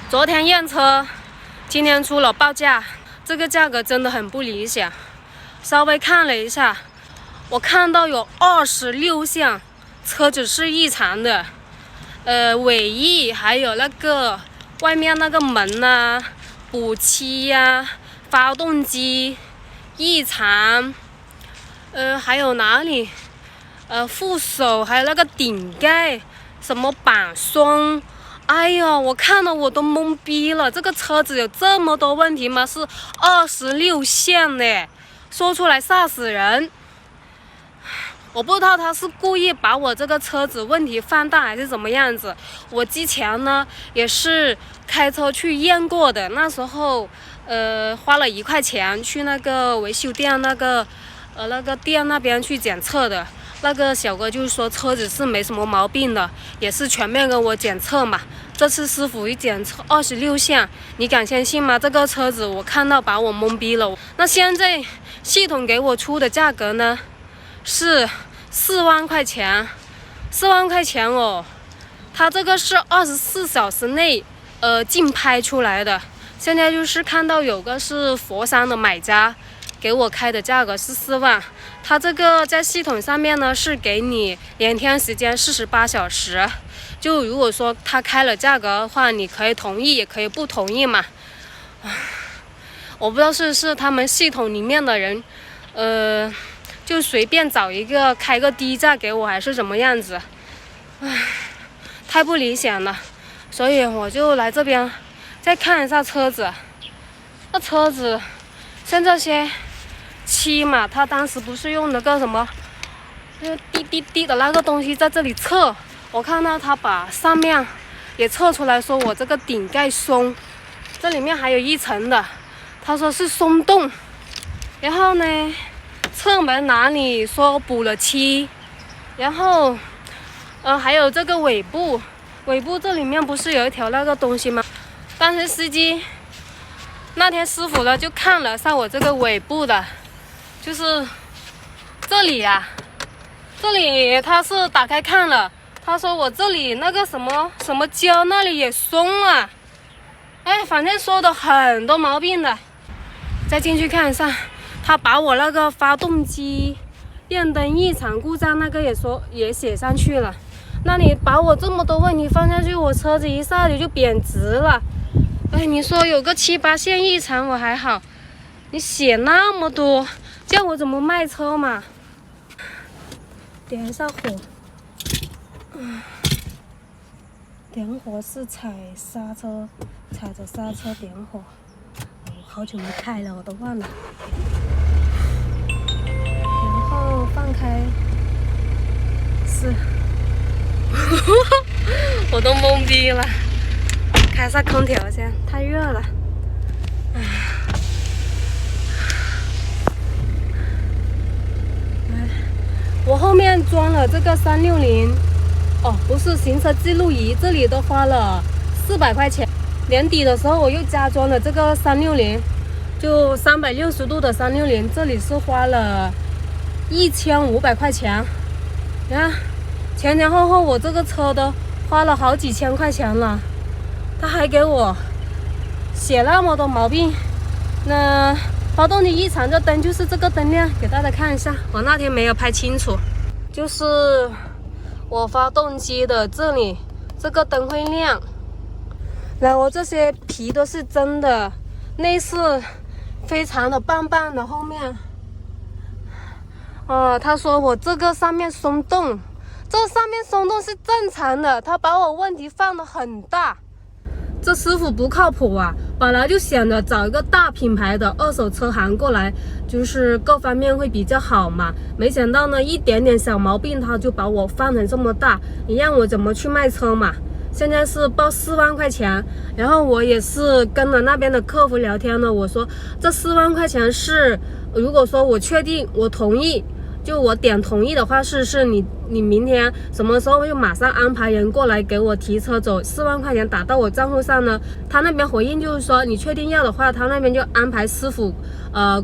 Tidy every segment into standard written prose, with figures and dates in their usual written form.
昨天验车，今天出了报价，这个价格真的很不理想。稍微看了一下，我看到有26项车子是异常的，尾翼还有那个外面那个门啊、补漆呀、发动机异常，还有哪里？副手还有那个顶盖什么板松。哎呀，我看了我都懵逼了，这个车子有这么多问题吗？是26项呢，说出来吓死人。我不知道他是故意把我这个车子问题放大还是怎么样子。我之前呢也是开车去验过的，那时候花了1块钱去那个维修店那个店那边去检测的。那个小哥就是说车子是没什么毛病的，也是全面跟我检测嘛。这次师傅一检测26项，你敢相信吗？这个车子我看到把我懵逼了。那现在系统给我出的价格呢是4万块钱，4万块钱哦。它这个是24小时内竞拍出来的。现在就是看到有个是佛山的买家给我开的价格是4万，它这个在系统上面呢是给你2天时间48小时，就如果说他开了价格的话，你可以同意也可以不同意嘛。我不知道是他们系统里面的人，就随便找一个开个低价给我，还是怎么样子？太不理想了，所以我就来这边再看一下车子。那车子像这些漆嘛，他当时不是用那个什么滴的那个东西在这里测，我看到他把上面也测出来，说我这个顶盖松，这里面还有一层的，他说是松动。然后呢，侧门哪里说补了漆，然后还有这个尾部这里面不是有一条那个东西吗？当时司机那天师傅呢就看了上我这个尾部的，就是这里呀，这里他是打开看了，他说我这里那个什么胶那里也松了，反正说的很多毛病的。再进去看一下，他把我那个发动机电灯异常故障那个也写上去了。那你把我这么多问题放下去，我车子一下子就贬值了。你说有个7、8项异常我还好，你写那么多，叫我怎么卖车嘛？点一下火，点火是踩刹车，踩着刹车点火。好久没开了，我都忘了。然后放开是，我都懵逼了。开下空调先，太热了。我后面装了这个360，不是行车记录仪，这里都花了400块钱。年底的时候我又加装了这个360，就360度的360，这里是花了1500块钱。你看前后我这个车都花了好几千块钱了。他还给我写那么多毛病，那发动机异常的灯就是这个灯亮，给大家看一下，我那天没有拍清楚，就是我发动机的这里这个灯会亮，然后这些皮都是真的，内饰非常的棒的。后面他说我这个上面松动，这上面松动是正常的，他把我问题放得很大。这师傅不靠谱啊！本来就想着找一个大品牌的二手车行过来，就是各方面会比较好嘛。没想到呢，一点点小毛病他就把我放成这么大，你让我怎么去卖车嘛？现在是报4万块钱，然后我也是跟了那边的客服聊天了，我说这4万块钱是，如果说我确定我同意，就我点同意的话是你明天什么时候就马上安排人过来给我提车走，4万块钱打到我账户上呢？他那边回应就是说你确定要的话，他那边就安排师傅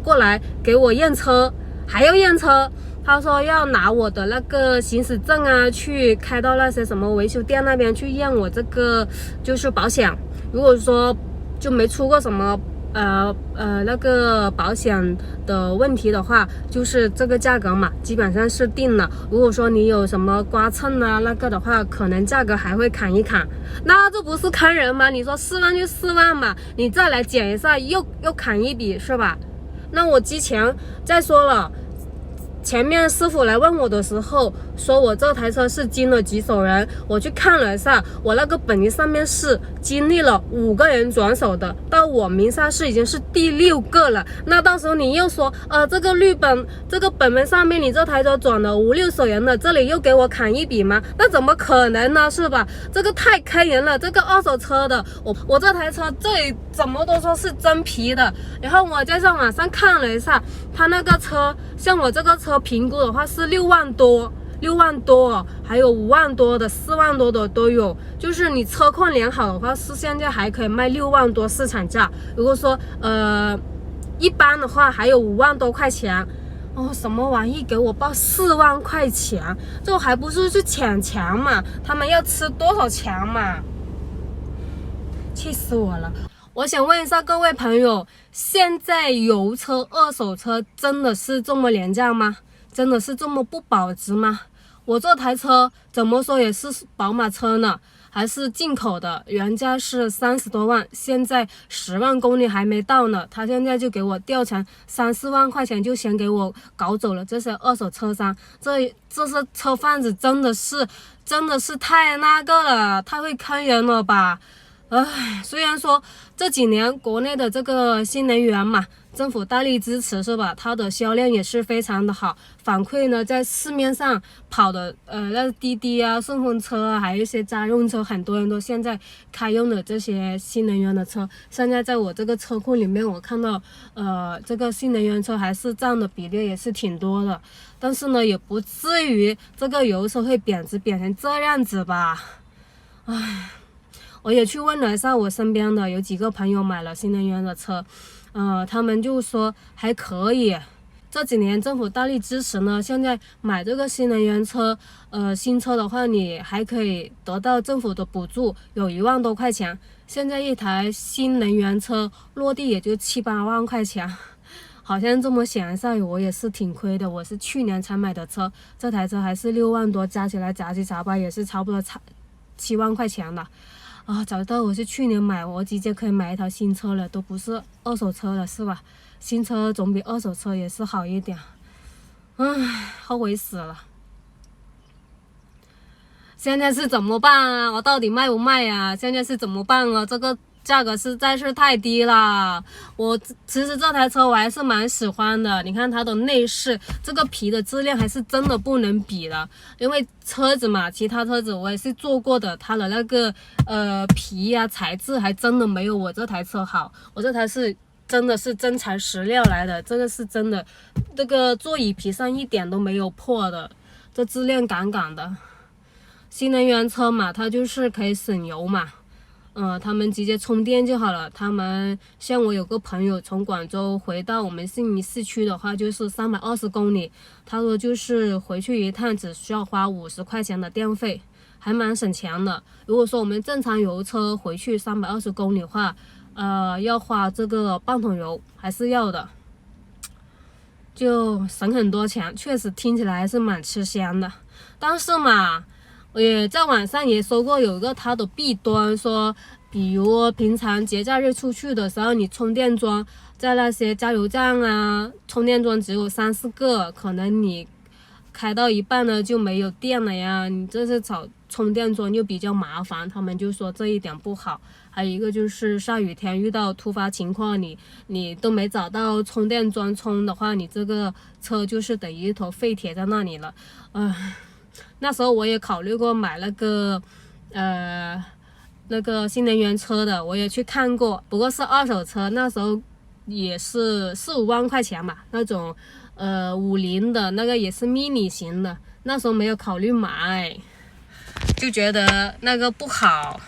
过来给我验车，还要验车。他说要拿我的那个行驶证啊，去开到那些什么维修店那边去验我这个就是保险，如果说就没出过什么那个保险的问题的话，就是这个价格嘛，基本上是定了。如果说你有什么刮蹭啊那个的话，可能价格还会砍一砍。那这不是坑人吗？你说4万就4万嘛，你再来减一下又砍一笔是吧？那我之前再说了，前面师傅来问我的时候，说我这台车是经了几手人，我去看了一下，我那个本子上面是经历了5个人转手的，到我名下是已经是第6个了。那到时候你又说，这个本本上面你这台车转了5、6手人了，这里又给我砍一笔吗？那怎么可能呢？是吧？这个太坑人了。这个二手车的，我这台车这里怎么都说是真皮的，然后我在上网上看了一下，他那个车像我这个车评估的话是6万多，还有5万多的、4万多的都有。就是你车况良好的话，是现在还可以卖6万多市场价。如果说一般的话，还有5万多块钱。什么玩意给我报4万块钱？这还不是去抢钱嘛？他们要吃多少钱嘛？气死我了！我想问一下各位朋友，现在油车、二手车真的是这么廉价吗？真的是这么不保值吗？我这台车怎么说也是宝马车呢，还是进口的，原价是30多万，现在10万公里还没到呢，他现在就给我调成3、4万块钱就先给我搞走了。这些二手车商，这些车贩子真的是太那个了，太会坑人了吧。虽然说这几年国内的这个新能源嘛，政府大力支持是吧？它的销量也是非常的好，反馈呢在市面上跑的那滴滴啊、顺风车啊，还有一些家用车，很多人都现在开用的这些新能源的车。现在在我这个车库里面，我看到这个新能源车还是占的比例也是挺多的，但是呢也不至于这个油车会贬值成这样子吧。我也去问了一下我身边的有几个朋友买了新能源的车，他们就说还可以。这几年政府大力支持呢，现在买这个新能源车，新车的话你还可以得到政府的补助，有1万多块钱。现在一台新能源车落地也就7、8万块钱，好像这么想一下，我也是挺亏的。我是去年才买的车，这台车还是6万多，加起来杂七杂八也是差不多7万块钱了。早知道我是去年买，我直接可以买一台新车了，都不是二手车了，是吧？新车总比二手车也是好一点。后悔死了。现在是怎么办啊？我到底卖不卖啊？现在是怎么办啊？这个价格实在是太低了。其实这台车我还是蛮喜欢的，你看它的内饰，这个皮的质量还是真的不能比的。因为车子嘛，其他车子我也是坐过的，它的那个皮啊材质还真的没有我这台车好。我这台是真的是真材实料来的，这个是真的，这个座椅皮上一点都没有破的，这质量杠杠的。新能源车嘛，它就是可以省油嘛。他们直接充电就好了。他们像我有个朋友从广州回到我们悉尼市区的话，就是320公里。他说就是回去一趟只需要花50块钱的电费，还蛮省钱的。如果说我们正常油车回去320公里的话，要花这个半桶油还是要的，就省很多钱，确实听起来还是蛮吃香的。但是嘛，我也在网上也搜过有一个它的弊端，说比如平常节假日出去的时候，你充电桩在那些加油站啊，充电桩只有3、4个，可能你开到一半呢就没有电了呀，你这是找充电桩就比较麻烦，他们就说这一点不好。还有一个就是下雨天遇到突发情况，你都没找到充电桩充的话，你这个车就是等于一头废铁在那里了。那时候我也考虑过买那个新能源车的，我也去看过，不过是二手车，那时候也是4、5万块钱吧，那种50的那个也是 mini 型的，那时候没有考虑买，就觉得那个不好。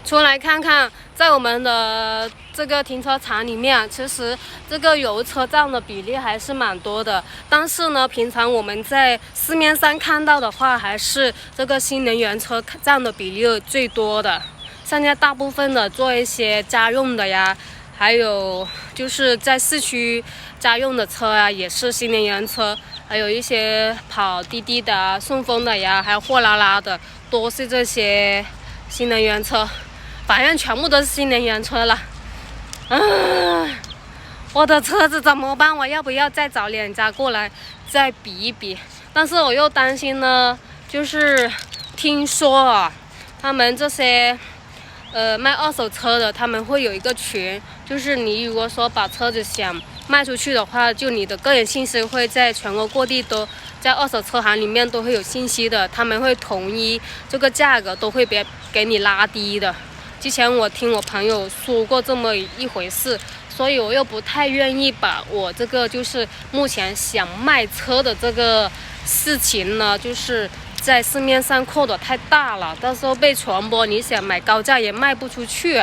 出来看看，在我们的这个停车场里面，其实这个油车占的比例还是蛮多的，但是呢，平常我们在市面上看到的话，还是这个新能源车占的比例最多的。现在大部分的做一些家用的呀，还有就是在市区家用的车啊，也是新能源车，还有一些跑滴滴的啊、顺风的呀，还有货拉拉的，都是这些新能源车，反正全部都是新能源车了。我的车子怎么办？我要不要再找两家过来再比一比？但是我又担心呢，就是听说啊，他们这些卖二手车的，他们会有一个群，就是你如果说把车子想卖出去的话，就你的个人信息会在全国各地都在二手车行里面都会有信息的，他们会统一这个价格，都会给你拉低的。之前我听我朋友说过这么一回事，所以我又不太愿意把我这个就是目前想卖车的这个事情呢，就是在市面上扩得太大了，到时候被传播，你想买高价也卖不出去。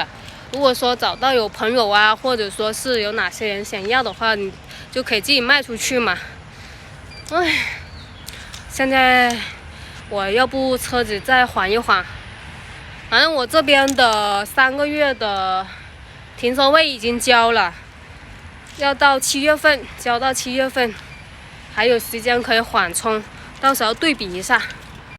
如果说找到有朋友啊，或者说是有哪些人想要的话，你就可以自己卖出去嘛。现在我要不车子再缓一缓，反正我这边的3个月的停车位已经交了，要到7月份，交到7月份，还有时间可以缓冲，到时候对比一下。